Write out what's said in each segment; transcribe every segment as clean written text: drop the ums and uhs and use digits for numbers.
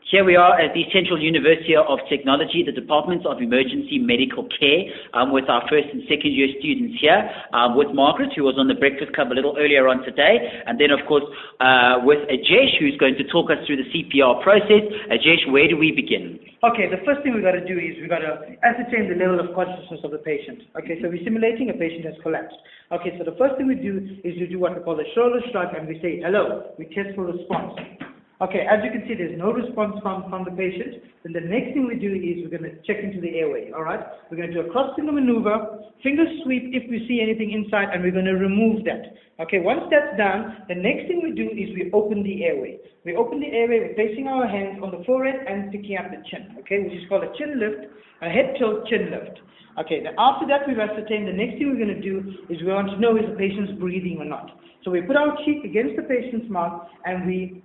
Here we are at the Central University of Technology, the Department of Emergency Medical Care, with our first and second year students here, with Margaret, who was on the Breakfast Club a little earlier on today, and then of course with Ajesh, who's going to talk us through the CPR process. Ajesh, where do we begin? Okay, the first thing we've got to do is we've got to ascertain the level of consciousness of the patient. Okay, so we're simulating a patient has collapsed. Okay, so the first thing we do is we do what we call a shoulder shrug, and we say hello. We test for response. Okay, as you can see, there's no response from the patient. Then the next thing we do is we're going to check into the airway, all right? We're going to do a cross-finger maneuver, finger sweep if we see anything inside, and we're going to remove that. Okay, once that's done, the next thing we do is we open the airway. We open the airway, we're placing our hands on the forehead and picking up the chin, okay, which is called a chin lift, a head tilt chin lift. Okay, then after that we've ascertained the next thing we're going to do is we want to know if the patient's breathing or not. So we put our cheek against the patient's mouth and we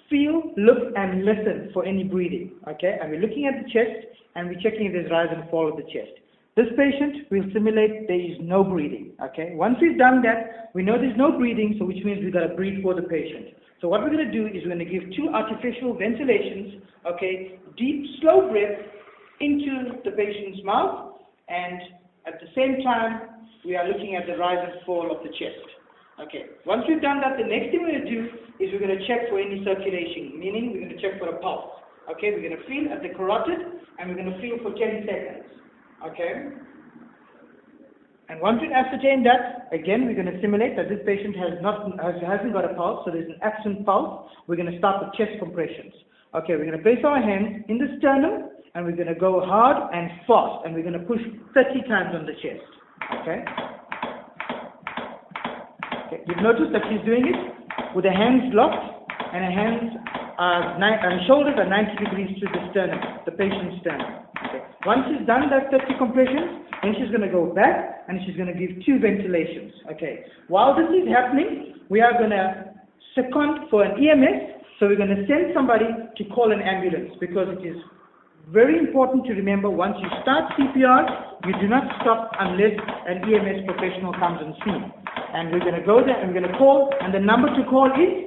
feel, look, and listen for any breathing, okay? And we're looking at the chest, and we're checking if there's rise and fall of the chest. This patient, we'll simulate there is no breathing, okay? Once we've done that, we know there's no breathing, so which means we've got to breathe for the patient. So what we're going to do is we're going to give 2 artificial ventilations, okay? Deep, slow breath into the patient's mouth, and at the same time, we are looking at the rise and fall of the chest. Okay, once we've done that, the next thing we're going to do is we're going to check for any circulation, meaning we're going to check for a pulse. Okay, we're going to feel at the carotid, and we're going to feel for 10 seconds. Okay? And once we've ascertained that, again, we're going to simulate that this patient hasn't got a pulse, so there's an absent pulse. We're going to start with chest compressions. Okay, we're going to place our hands in the sternum, and we're going to go hard and fast, and we're going to push 30 times on the chest. Okay? Okay, you've noticed that she's doing it with her hands locked and her hands and shoulders are 90 degrees to the sternum, the patient's sternum. Okay. Once she's done that 30 compressions, then she's going to go back and she's going to give 2 ventilations. Okay. While this is happening, we are going to second for an EMS, so we're going to send somebody to call an ambulance, because it is very important to remember, once you start CPR, you do not stop unless an EMS professional comes and sees. And we're going to go there and we're going to call, and the number to call is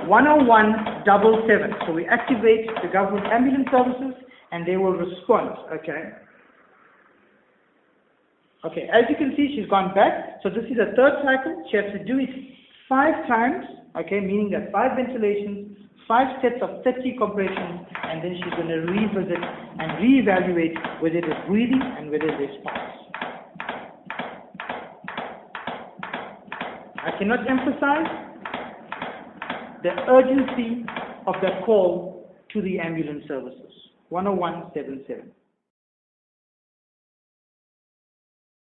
10177. So we activate the government ambulance services and they will respond, okay? Okay, as you can see, she's gone back. So this is a 3rd cycle. She has to do it 5 times, okay, meaning that 5 ventilations, 5 sets of 30 compressions, and then she's going to revisit and reevaluate whether there's breathing and whether there's pulse. I cannot emphasize the urgency of that call to the ambulance services. 10177.